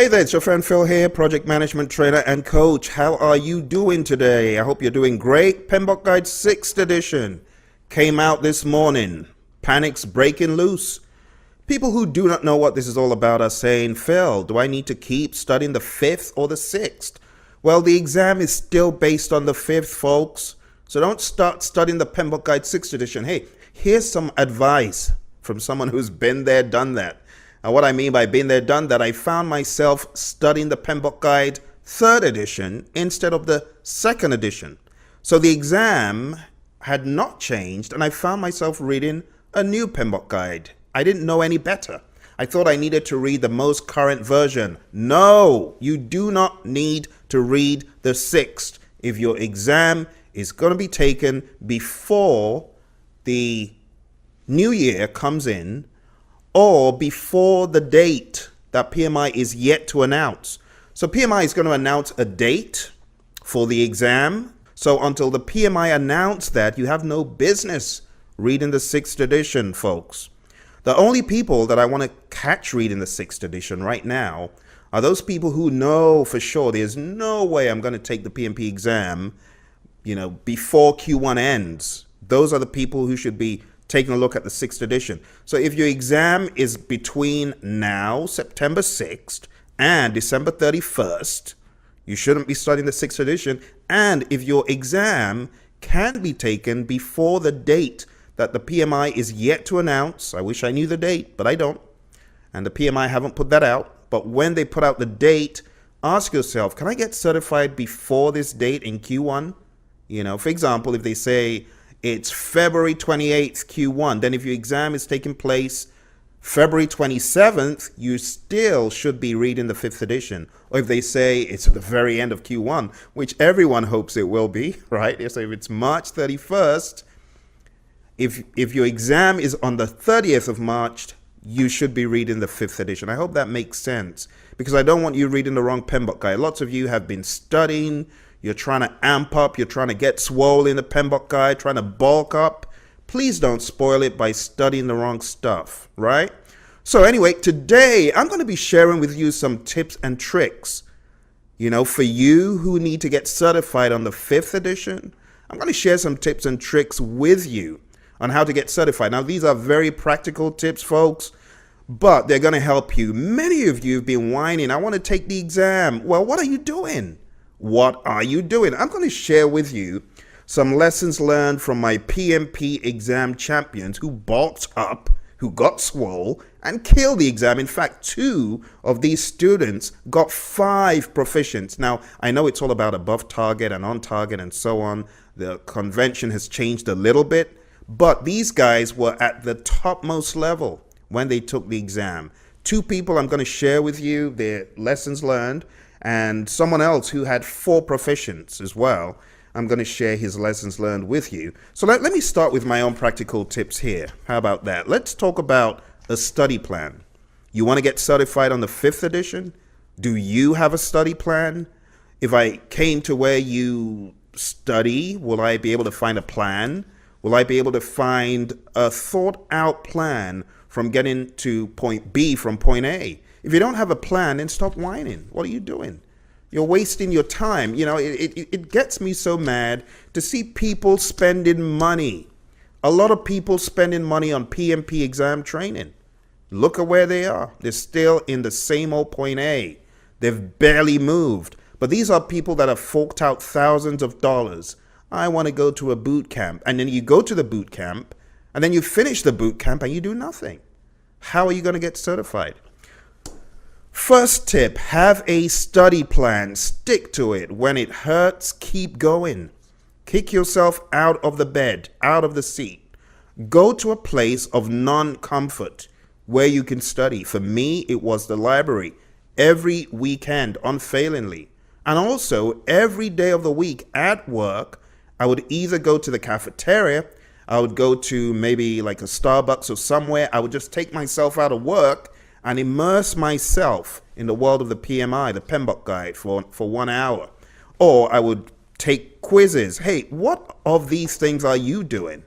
Hey there, it's your friend Phil here, project management trainer and coach. How are you doing today? I hope you're doing great. PMBOK Guide 6th edition came out this morning. Panic's breaking loose. People who do not know what this is all about are saying, Phil, do I need to keep studying the 5th or the 6th? Well, the exam is still based on the 5th, folks. So don't start studying the PMBOK Guide 6th edition. Hey, here's some advice from someone who's been there, done that. And what I mean by been there, done that, I found myself studying the PMBOK Guide 3rd edition instead of the 2nd edition. So the exam had not changed, and I found myself reading a new PMBOK Guide. I didn't know any better. I thought I needed to read the most current version. No, you do not need to read the 6th if your exam is going to be taken before the new year comes in, or before the date that PMI is yet to announce. So PMI is going to announce a date for the exam. So until the PMI announce that, you have no business reading the 6th edition, folks. The only people that I want to catch reading the 6th edition right now are those people who know for sure there's no way I'm going to take the PMP exam, before Q1 ends. Those are the people who should be taking a look at the 6th edition. So if your exam is between now, September 6th, and December 31st, you shouldn't be studying the 6th edition. And if your exam can be taken before the date that the PMI is yet to announce, I wish I knew the date, but I don't, and the PMI haven't put that out, but when they put out the date, ask yourself, can I get certified before this date in Q1? For example, if they say it's February 28th Q1. Then if your exam is taking place February 27th, you still should be reading the 5th edition. Or if they say it's at the very end of Q1, which everyone hopes it will be, right? So if it's March 31st, if your exam is on the 30th of March, you should be reading the 5th edition. I hope that makes sense, because I don't want you reading the wrong PMBOK Guide. Lots of you have been studying. You're trying to amp up, you're trying to get swole in the PMBOK Guide, trying to bulk up. Please don't spoil it by studying the wrong stuff, right? So anyway, today I'm going to be sharing with you some tips and tricks, for you who need to get certified on the 5th edition. I'm going to share some tips and tricks with you on how to get certified. Now, these are very practical tips, folks, but they're going to help you. Many of you have been whining, I want to take the exam. Well, what are you doing? What are you doing? I'm going to share with you some lessons learned from my PMP exam champions who bulked up, who got swole, and killed the exam. In fact, 2 of these students got 5 proficients. Now, I know it's all about above target and on target and so on. The convention has changed a little bit, but these guys were at the topmost level when they took the exam. 2 people I'm going to share with you their lessons learned, and someone else who had 4 proficients as well. I'm going to share his lessons learned with you. So let me start with my own practical tips here. How about that? Let's talk about a study plan. You want to get certified on the 5th edition? Do you have a study plan? If I came to where you study, will I be able to find a plan? Will I be able to find a thought out plan from getting to point B from point A? If you don't have a plan, then stop whining. What are you doing? You're wasting your time. It gets me so mad to see people spending money. A lot of people spending money on PMP exam training. Look at where they are. They're still in the same old point A. They've barely moved. But these are people that have forked out thousands of dollars. I want to go to a boot camp. And then you go to the boot camp, and then you finish the boot camp and you do nothing. How are you going to get certified? First tip, have a study plan. Stick to it. When it hurts, keep going. Kick yourself out of the bed, out of the seat. Go to a place of non-comfort where you can study. For me, it was the library. Every weekend, unfailingly. And also, every day of the week at work, I would either go to the cafeteria, I would go to maybe like a Starbucks or somewhere. I would just take myself out of work and immerse myself in the world of the PMI, the PMBOK Guide, for 1 hour. Or I would take quizzes. Hey, what of these things are you doing?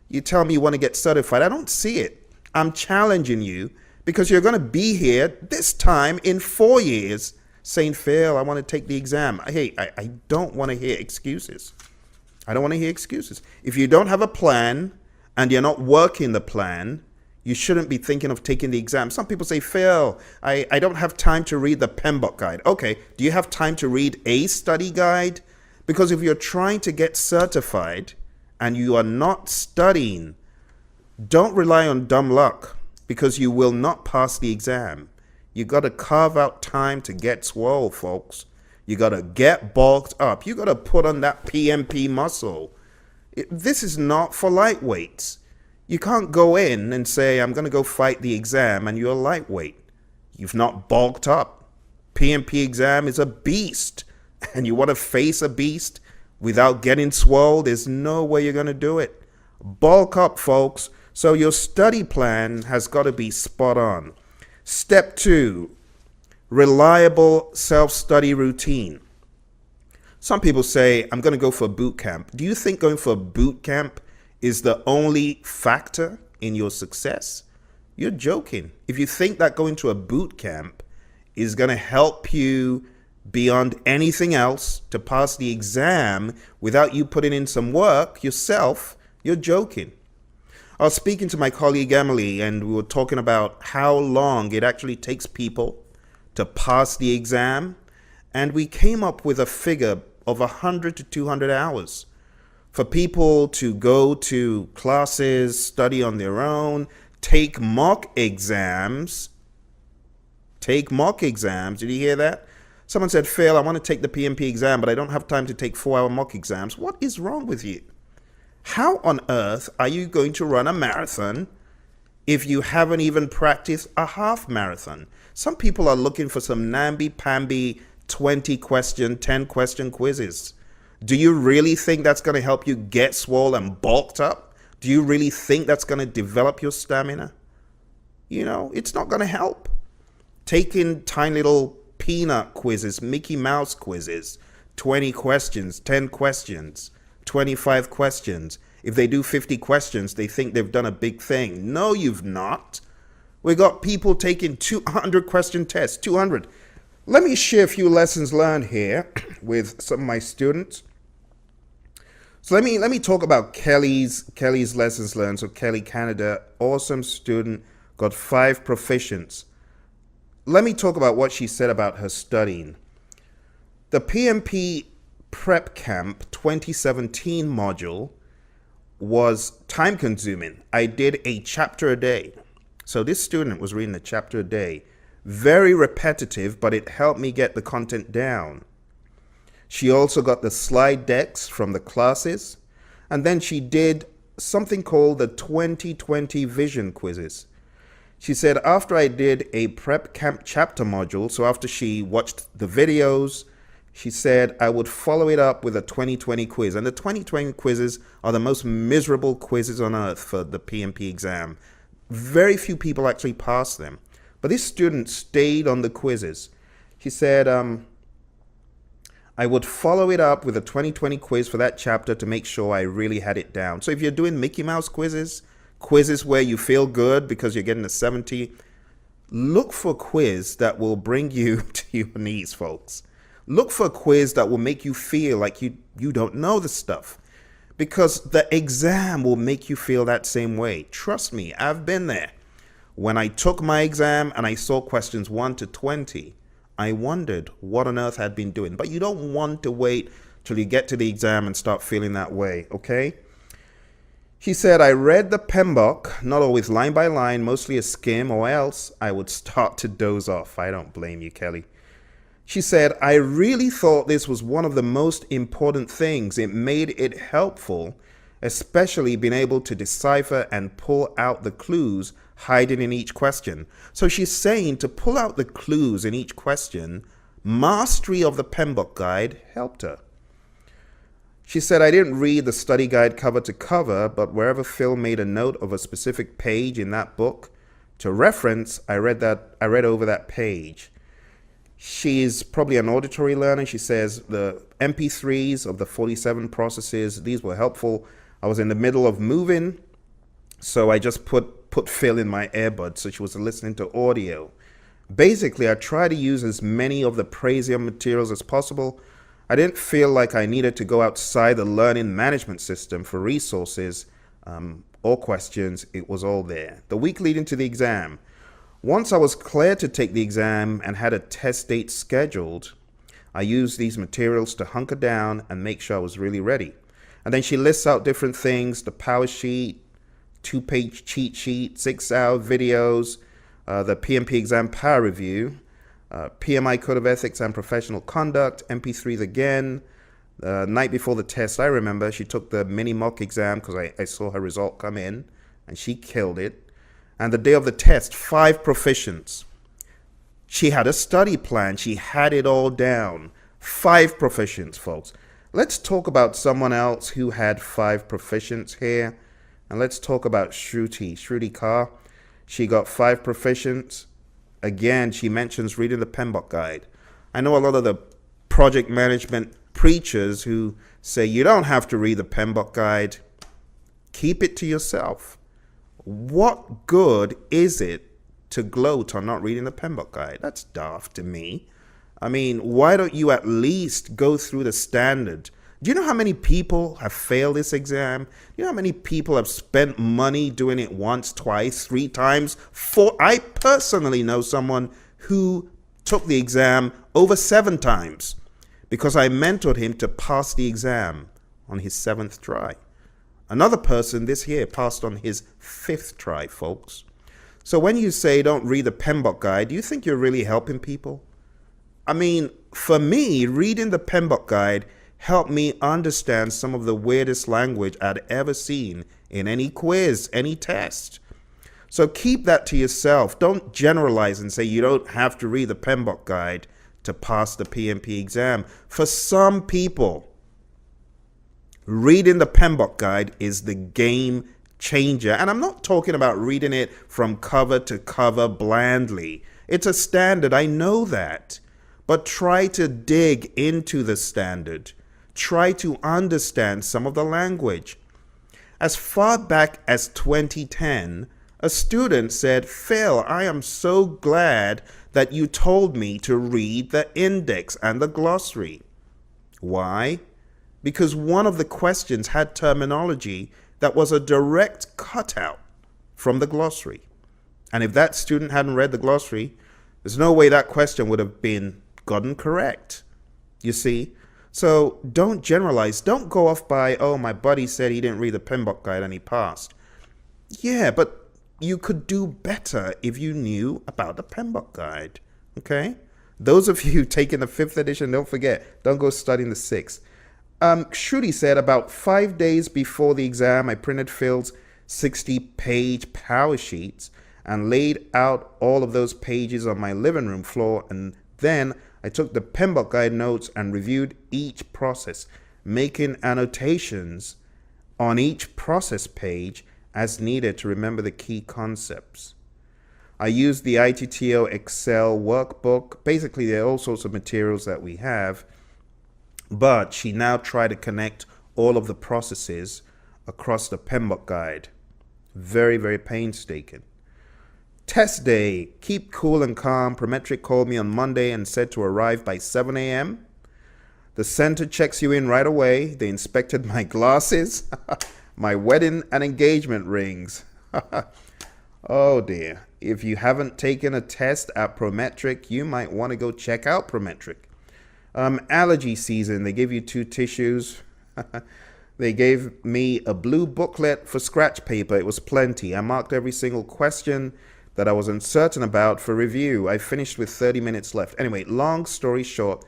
You tell me you want to get certified. I don't see it. I'm challenging you because you're going to be here this time in 4 years saying, Phil, I want to take the exam. Hey, I don't want to hear excuses. I don't want to hear excuses. If you don't have a plan and you're not working the plan, you shouldn't be thinking of taking the exam. Some people say, Phil, I don't have time to read the PMBOK guide. Okay, do you have time to read a study guide? Because if you're trying to get certified and you are not studying, don't rely on dumb luck, because you will not pass the exam. You got to carve out time to get swole, folks. You got to get bulked up. You got to put on that PMP muscle. This is not for lightweights. You can't go in and say, I'm going to go fight the exam, and you're lightweight. You've not bulked up. PMP exam is a beast, and you want to face a beast without getting swole? There's no way you're going to do it. Bulk up, folks. So your study plan has got to be spot on. Step 2, reliable self-study routine. Some people say, I'm going to go for a boot camp. Do you think going for a boot camp is the only factor in your success? You're joking. If you think that going to a boot camp is going to help you beyond anything else to pass the exam without you putting in some work yourself, you're joking. I was speaking to my colleague Emily, and we were talking about how long it actually takes people to pass the exam, and we came up with a figure of 100 to 200 hours for people to go to classes, study on their own, take mock exams. Take mock exams. Did you hear that? Someone said, Phil, I want to take the PMP exam, but I don't have time to take 4-hour mock exams. What is wrong with you? How on earth are you going to run a marathon if you haven't even practiced a half marathon? Some people are looking for some namby-pamby 20-question, 10-question quizzes. Do you really think that's going to help you get swole and bulked up? Do you really think that's going to develop your stamina? You know, it's not going to help. Taking tiny little peanut quizzes, Mickey Mouse quizzes, 20 questions, 10 questions, 25 questions. If they do 50 questions, they think they've done a big thing. No, you've not. We got people taking 200 question tests, 200. Let me share a few lessons learned here with some of my students. So let me talk about Kelly's lessons learned. So Kelly Canada, awesome student, got 5 proficients. Let me talk about what she said about her studying. The PMP Prep Camp 2017 module was time consuming. I did a chapter a day. So this student was reading a chapter a day. Very repetitive, but it helped me get the content down. She also got the slide decks from the classes. And then she did something called the 2020 vision quizzes. She said after I did a prep camp chapter module, so after she watched the videos, she said I would follow it up with a 2020 quiz. And the 2020 quizzes are the most miserable quizzes on earth for the PMP exam. Very few people actually pass them. But this student stayed on the quizzes. She said, I would follow it up with a 2020 quiz for that chapter to make sure I really had it down. So if you're doing Mickey Mouse quizzes where you feel good because you're getting a 70, look for a quiz that will bring you to your knees, folks. Look for a quiz that will make you feel like you don't know the stuff, because the exam will make you feel that same way. Trust me, I've been there. When I took my exam and I saw questions 1 to 20, I wondered what on earth I'd been doing. But you don't want to wait till you get to the exam and start feeling that way, okay? She said, I read the PMBOK, not always line by line, mostly a skim, or else I would start to doze off. I don't blame you, Kelly. She said, I really thought this was one of the most important things. It made it helpful, especially being able to decipher and pull out the clues hiding in each question. So she's saying to pull out the clues in each question, mastery of the PMBOK guide helped her. She said, I didn't read the study guide cover to cover, but wherever Phil made a note of a specific page in that book to reference, I read over that page. She's probably an auditory learner. She says the MP3s of the 47 processes, these were helpful. I was in the middle of moving, so I just put put Phil in my earbuds so she was listening to audio. Basically, I try to use as many of the Praizion materials as possible. I didn't feel like I needed to go outside the learning management system for resources or questions. It was all there. The week leading to the exam. Once I was cleared to take the exam and had a test date scheduled, I used these materials to hunker down and make sure I was really ready. And then she lists out different things: the power sheet, 2-page cheat sheet, 6-hour videos, the PMP exam power review, PMI code of ethics and professional conduct, MP3s again. The night before the test, I remember she took the mini mock exam because I saw her result come in and she killed it. And the day of the test, 5 proficients. She had a study plan. She had it all down. 5 proficients, folks. Let's talk about someone else who had 5 proficients here. And let's talk about Shruti Kaur. She got 5 proficients. Again, she mentions reading the PMBOK guide. I know a lot of the project management preachers who say you don't have to read the PMBOK guide. Keep it to yourself. What good is it to gloat on not reading the PMBOK guide? That's daft to me. I mean, why don't you at least go through the standard? Do you know how many people have failed this exam? Do you know how many people have spent money doing it once, twice, 3 times, 4? I personally know someone who took the exam over 7 times because I mentored him to pass the exam on his 7th try. Another person this year passed on his 5th try, folks. So when you say don't read the PMBOK guide, do you think you're really helping people? I mean, for me, reading the PMBOK guide helped me understand some of the weirdest language I'd ever seen in any quiz, any test. So keep that to yourself. Don't generalize and say you don't have to read the PMBOK guide to pass the PMP exam. For some people, reading the PMBOK guide is the game changer. And I'm not talking about reading it from cover to cover blandly. It's a standard, I know that. But try to dig into the standard. Try to understand some of the language. As far back as 2010, a student said, "Phil, I am so glad that you told me to read the index and the glossary." Why? Because one of the questions had terminology that was a direct cutout from the glossary. And if that student hadn't read the glossary, there's no way that question would have been gotten correct. You see? So don't generalize. Don't go off by, oh, my buddy said he didn't read the PMBOK guide and he passed. Yeah, but you could do better if you knew about the PMBOK guide. Okay? Those of you taking the 5th edition, don't forget, don't go studying the 6th. Shruti said about 5 days before the exam, I printed Phil's 60-page power sheets and laid out all of those pages on my living room floor, and then I took the PMBOK guide notes and reviewed each process, making annotations on each process page as needed to remember the key concepts. I used the ITTO Excel workbook. Basically, there are all sorts of materials that we have, but she now tried to connect all of the processes across the PMBOK guide. Very, very painstaking. Test day, keep cool and calm. Prometric called me on Monday and said to arrive by 7 a.m. The center checks you in right away. They inspected my glasses, my wedding and engagement rings. Oh dear. If you haven't taken a test at Prometric, you might want to go check out Prometric. Allergy season, they give you 2 tissues. They gave me a blue booklet for scratch paper. It was plenty. I marked every single question that I was uncertain about for review. I finished with 30 minutes left. Anyway, long story short,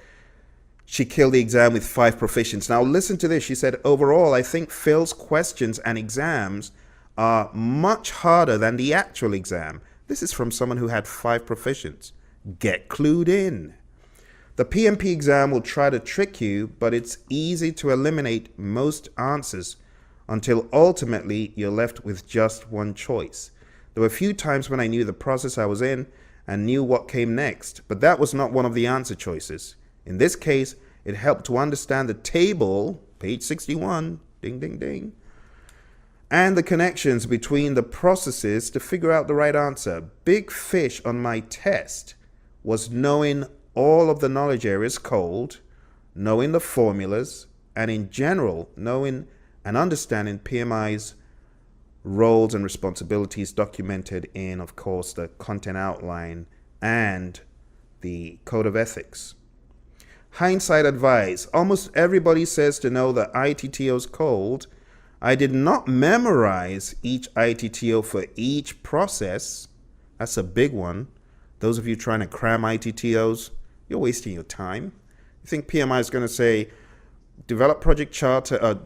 she killed the exam with 5 proficients. Now listen to this. She said, overall, I think Phil's questions and exams are much harder than the actual exam. This is from someone who had 5 proficients. Get clued in. The PMP exam will try to trick you, but it's easy to eliminate most answers until ultimately you're left with just one choice. There were a few times when I knew the process I was in and knew what came next, but that was not one of the answer choices. In this case, it helped to understand the table, page 61, ding, ding, ding, and the connections between the processes to figure out the right answer. Big fish on my test was knowing all of the knowledge areas cold, knowing the formulas, and in general, knowing and understanding PMI's roles and responsibilities documented in, of course, the content outline and the code of ethics. Hindsight advice. Almost everybody says to know the ITTO's cold. I did not memorize each ITTO for each process. That's a big one. Those of you trying to cram ITTOs, you're wasting your time. You think PMI is going to say, develop project charter.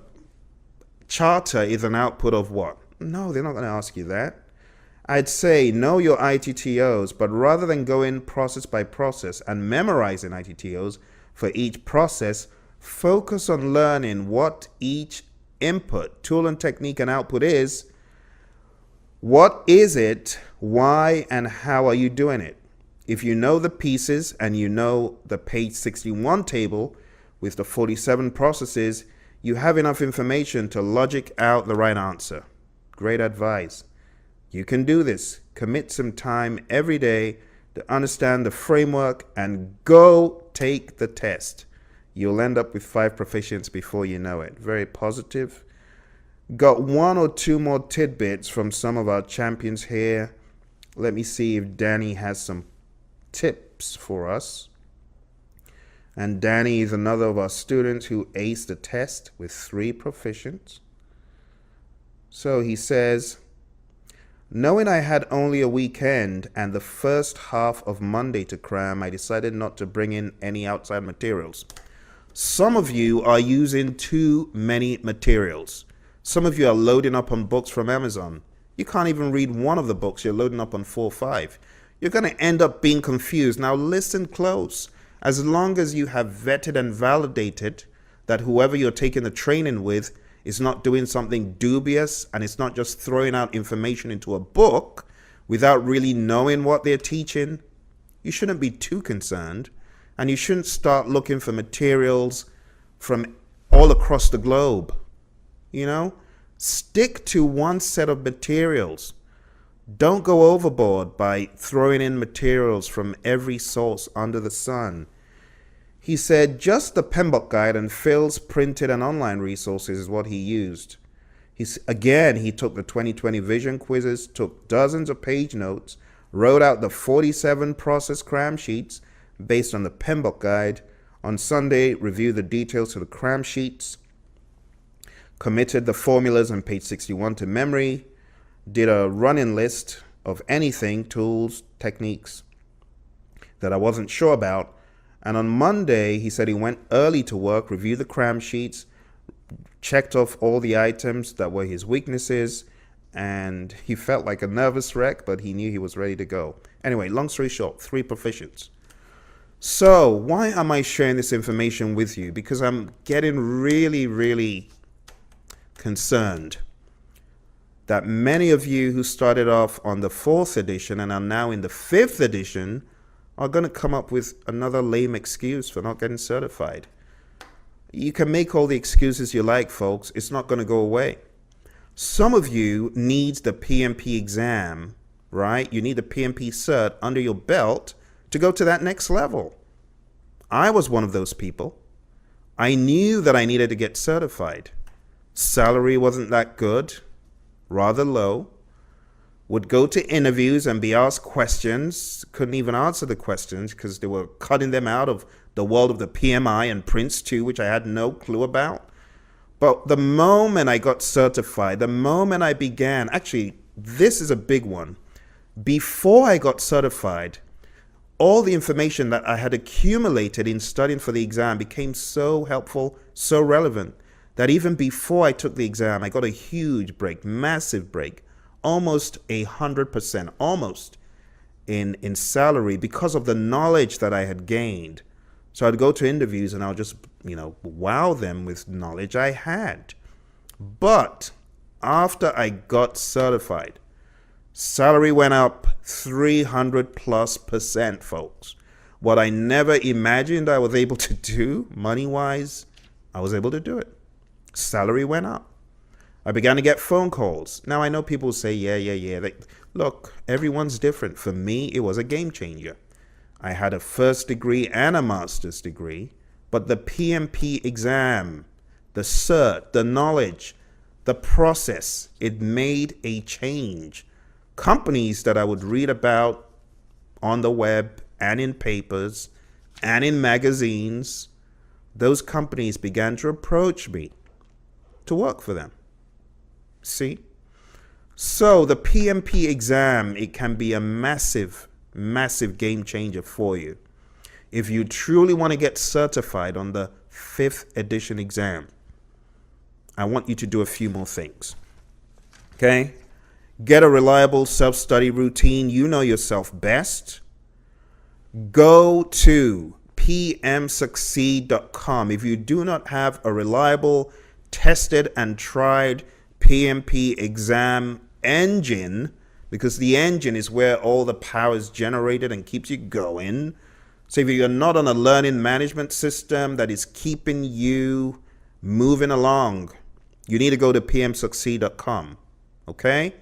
Charter is an output of what? No, they're not going to ask you that. I'd say know your ITTOs, but rather than going process by process and memorizing ITTOs for each process, focus on learning what each input, tool and technique and output is. What is it? Why and how are you doing it? If you know the pieces and you know the page 61 table with the 47 processes, you have enough information to logic out the right answer. Great advice. You can do this. Commit some time every day to understand the framework and go take the test. You'll end up with 5 proficiency before you know it. Very positive. Got 1 or 2 more tidbits from some of our champions here. Let me see if Danny has some tips for us. And Danny is another of our students who aced the test with 3 proficients. So he says, knowing I had only a weekend and the first half of Monday to cram, I decided not to bring in any outside materials. Some of you are using too many materials. Some of you are loading up on books from Amazon. You can't even read one of the books. You're loading up on 4 or 5. You're going to end up being confused. Now listen close. As long as you have vetted and validated that whoever you're taking the training with is not doing something dubious and it's not just throwing out information into a book without really knowing what they're teaching, you shouldn't be too concerned. And you shouldn't start looking for materials from all across the globe. You know, stick to one set of materials. Don't go overboard by throwing in materials from every source under the sun. He said just the PMBOK guide and Phil's printed and online resources is what he used. He took the 2020 vision quizzes, took dozens of page notes, wrote out the 47 process cram sheets based on the PMBOK guide. On Sunday, reviewed the details to the cram sheets, committed the formulas on page 61 to memory, did a running list of anything, tools, techniques that I wasn't sure about. And on Monday, he said he went early to work, reviewed the cram sheets, checked off all the items that were his weaknesses, and he felt like a nervous wreck, but he knew he was ready to go. Anyway, long story short, 3 proficients. So why am I sharing this information with you? Because I'm getting really, really concerned that many of you who started off on the 4th edition and are now in the 5th edition are going to come up with another lame excuse for not getting certified. You can make all the excuses you like, folks. It's not going to go away. Some of you need the PMP exam, right? You need the PMP cert under your belt to go to that next level. I was one of those people. I knew that I needed to get certified. Salary wasn't that good, rather low. Would go to interviews and be asked questions, couldn't even answer the questions because they were cutting them out of the world of the PMI and Prince 2, which I had no clue about. But the moment I got certified, the moment I began, actually, this is a big one. Before I got certified, all the information that I had accumulated in studying for the exam became so helpful, so relevant, that even before I took the exam, I got a huge break, massive break, almost 100%, almost in salary because of the knowledge that I had gained. So I'd go to interviews and I'll just, wow them with knowledge I had. But after I got certified, salary went up 300+%, folks. What I never imagined I was able to do money-wise, I was able to do it. Salary went up. I began to get phone calls. Now, I know people say, yeah. Look, everyone's different. For me, it was a game changer. I had a first degree and a master's degree, but the PMP exam, the cert, the knowledge, the process, it made a change. Companies that I would read about on the web and in papers and in magazines, those companies began to approach me to work for them. See? So the PMP exam, it can be a massive game changer for you. If you truly want to get certified on the 5th edition exam, I want you to do a few more things. Okay? Get a reliable self-study routine. You know yourself best. Go to pmsucceed.com. If you do not have a reliable, tested and tried PMP exam engine, because the engine is where all the power is generated and keeps you going. So if you're not on a learning management system that is keeping you moving along, you need to go to pmsucceed.com. Okay?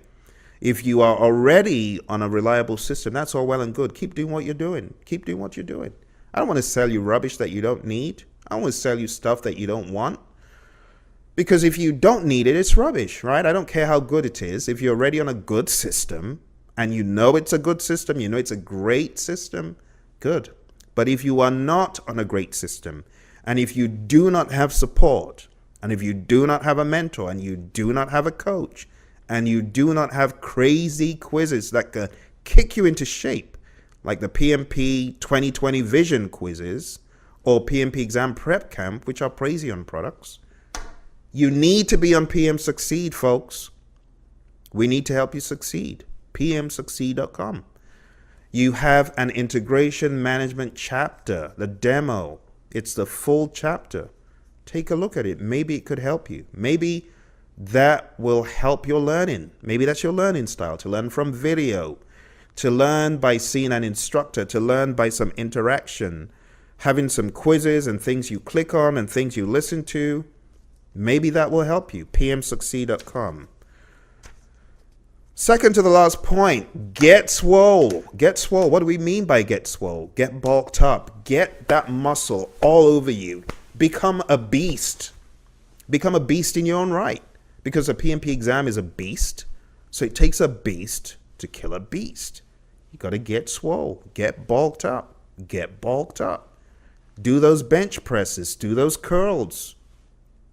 If you are already on a reliable system, that's all well and good. Keep doing what you're doing. Keep doing what you're doing. I don't want to sell you rubbish that you don't need. I don't want to sell you stuff that you don't want. Because if you don't need it, it's rubbish, right? I don't care how good it is. If you're already on a good system and you know it's a good system, you know it's a great system, good. But if you are not on a great system, and if you do not have support, and if you do not have a mentor, and you do not have a coach, and you do not have crazy quizzes that can kick you into shape, like the PMP 2020 Vision quizzes or PMP Exam Prep Camp, which are Praizion products, you need to be on PM Succeed, folks. We need to help you succeed. pmsucceed.com. You have an integration management chapter, the demo. It's the full chapter. Take a look at it. Maybe it could help you. Maybe that will help your learning. Maybe that's your learning style, to learn from video, to learn by seeing an instructor, to learn by some interaction, having some quizzes and things you click on and things you listen to. Maybe that will help you. pmsucceed.com. Second to the last point, get swole. Get swole. What do we mean by get swole? Get bulked up. Get that muscle all over you. Become a beast. Become a beast in your own right. Because a PMP exam is a beast. So it takes a beast to kill a beast. You got to get swole. Get bulked up. Get bulked up. Do those bench presses. Do those curls.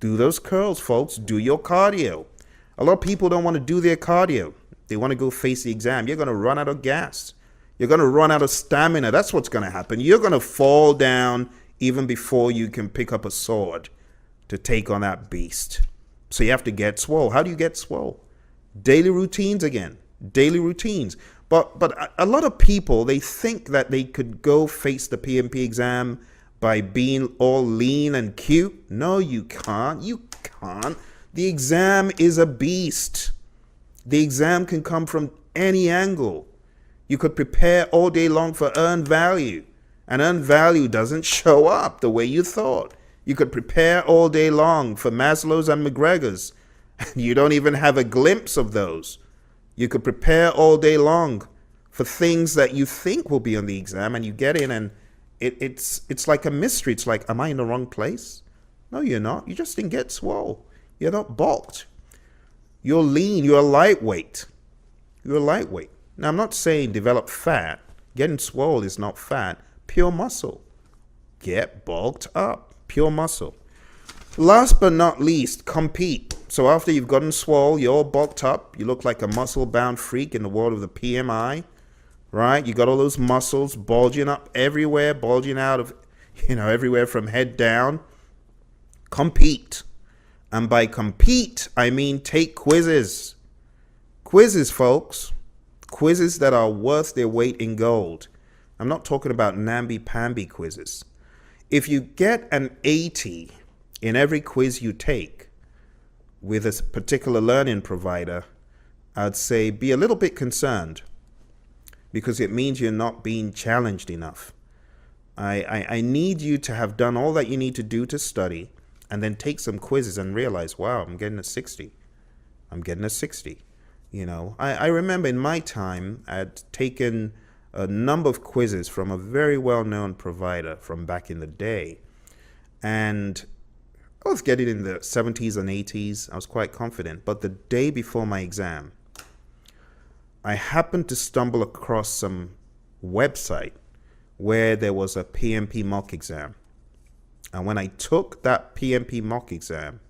Do those curls, folks. Do your cardio. A lot of people don't want to do their cardio. They want to go face the exam. You're going to run out of gas. You're going to run out of stamina. That's what's going to happen. You're going to fall down even before you can pick up a sword to take on that beast. So you have to get swole. How do you get swole? Daily routines again. Daily routines. But a lot of people, they think that they could go face the PMP exam by being all lean and cute. No, you can't. You can't. The exam is a beast. The exam can come from any angle. You could prepare all day long for earned value, and earned value doesn't show up the way you thought. You could prepare all day long for Maslow's and McGregor's, and you don't even have a glimpse of those. You could prepare all day long for things that you think will be on the exam, and you get in and it's like a mystery. It's like, am I in the wrong place? No, you're not. You just didn't get swole. You're not bulked. You're lean. You're lightweight. You're lightweight. Now, I'm not saying develop fat. Getting swole is not fat. Pure muscle. Get bulked up. Pure muscle. Last but not least, compete. So after you've gotten swole, you're all bulked up. You look like a muscle-bound freak in the world of the PMI, right? You got all those muscles bulging up everywhere, bulging out of, everywhere from head down. Compete. And by compete, I mean take quizzes. Quizzes, folks. Quizzes that are worth their weight in gold. I'm not talking about namby-pamby quizzes. If you get an 80 in every quiz you take with a particular learning provider, I'd say be a little bit concerned, because it means you're not being challenged enough. I need you to have done all that you need to do to study, and then take some quizzes and realize, wow, I'm getting a 60. I'm getting a 60. I remember in my time, I'd taken a number of quizzes from a very well-known provider from back in the day. And I was getting in the 70s and 80s. I was quite confident. But the day before my exam, I happened to stumble across some website where there was a PMP mock exam. And when I took that PMP mock exam,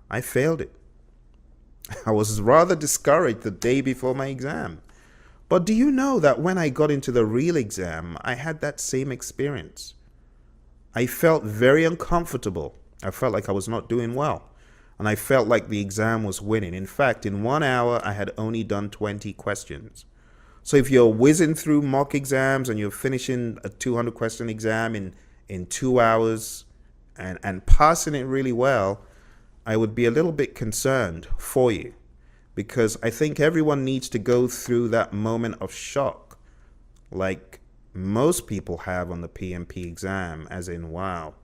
I failed it. I was rather discouraged the day before my exam. But do you know that when I got into the real exam, I had that same experience? I felt very uncomfortable. I felt like I was not doing well. And I felt like the exam was winning. In fact, in 1 hour, I had only done 20 questions. So if you're whizzing through mock exams and you're finishing a 200 question exam in 2 hours and passing it really well, I would be a little bit concerned for you, because I think everyone needs to go through that moment of shock like most people have on the PMP exam, as in, wow,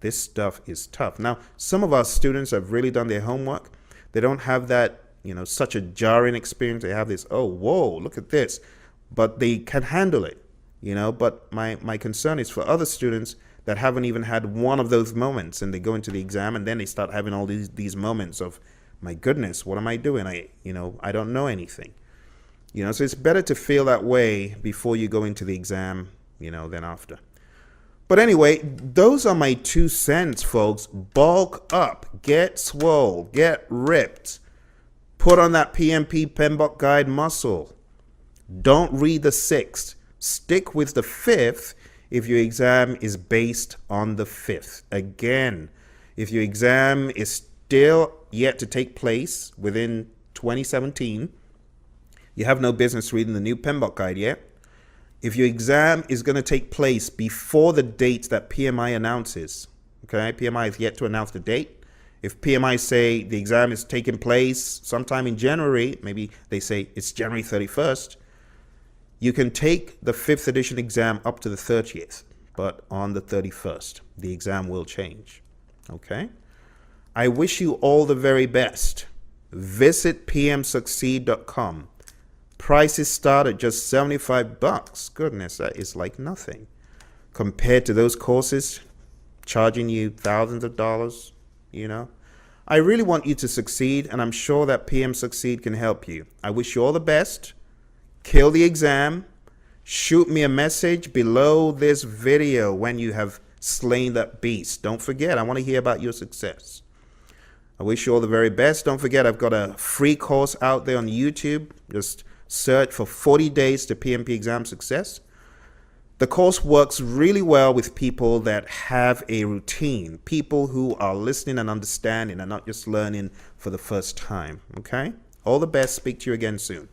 this stuff is tough. Now, some of our students have really done their homework. They don't have that, such a jarring experience. They have this, oh, whoa, look at this. But they can handle it, But my concern is for other students that haven't even had one of those moments, and they go into the exam and then they start having all these moments of, my goodness, what am I doing? I don't know anything. So it's better to feel that way before you go into the exam, than after. But anyway, those are my 2 cents, folks. Bulk up, get swole, get ripped. Put on that PMP PMBOK guide muscle. Don't read the 6th. Stick with the 5th if your exam is based on the 5th. Again, if your exam is still yet to take place within 2017, you have no business reading the new PMBOK guide yet. If your exam is going to take place before the date that PMI announces, okay, PMI is yet to announce the date. If PMI say the exam is taking place sometime in January, maybe they say it's January 31st, you can take the 5th edition exam up to the 30th, but on the 31st, the exam will change, okay? I wish you all the very best. Visit pmsucceed.com. Prices start at just $75. Goodness, that is like nothing compared to those courses charging you thousands of dollars, I really want you to succeed, and I'm sure that PM Succeed can help you. I wish you all the best. Kill the exam. Shoot me a message below this video when you have slain that beast. Don't forget, I want to hear about your success. I wish you all the very best. Don't forget, I've got a free course out there on YouTube. Just search for 40 days to PMP exam success. The course works really well with people that have a routine, people who are listening and understanding and not just learning for the first time, okay? All the best. Speak to you again soon.